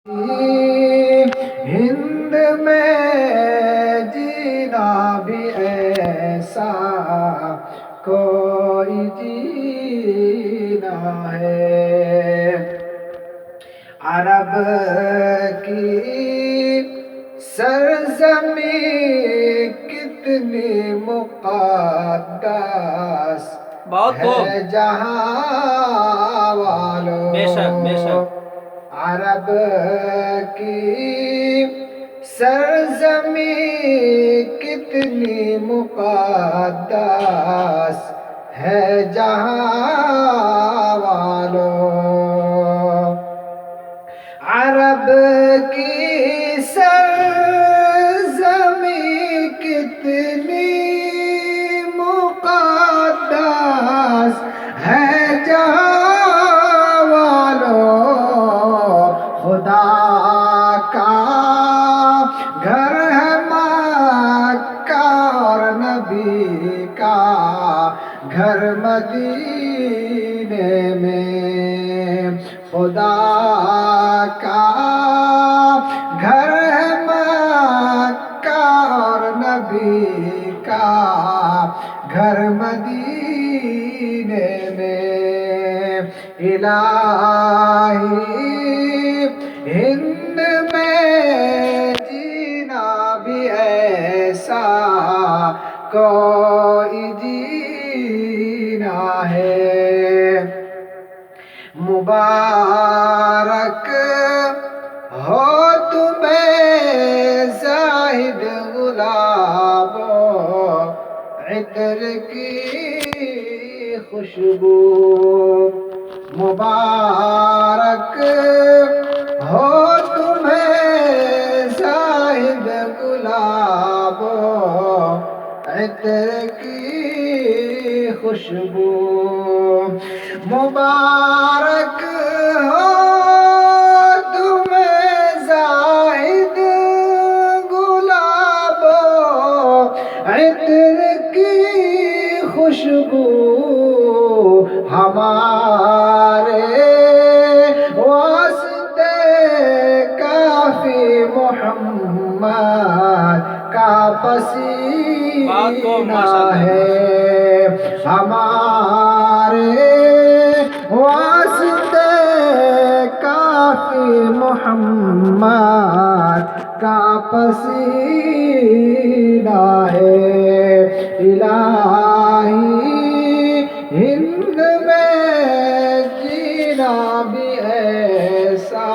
ہند میں جینا بھی ایسا کوئی جینا ہے۔ عرب کی سرزمین کتنی مقدس ہے جہاں والوں۔ بے شک بے شک۔ عرب کی سرزمین کتنی مقدس ہے جہاں والوں۔ عرب کی سرزمین کتنی مقدس ہے جہاں والوں۔ خدا کا گھر ہے مکہ اور نبی کا گھر مدینے میں۔ خدا کا گھر ہے مکہ اور نبی کا گھر مدینے میں۔ الہی ہند میں جینا بھی ایسا کوئی جینا ہے۔ مبارک ہو تمہیں زاہد گلاب و عطر کی خوشبو۔ مبارک ہو تمہیں زاہد گلاب و عطر کی خوشبو۔ مبارک ہو تمہیں زاہد گلاب و عطر کی خوشبو۔ ہمارے واسطے کافی محمد کا پسینہ ہے۔ ہمارے واسطے کافی محمد کا پسینہ ہے۔ الہی ہند میں جینا بھی ایسا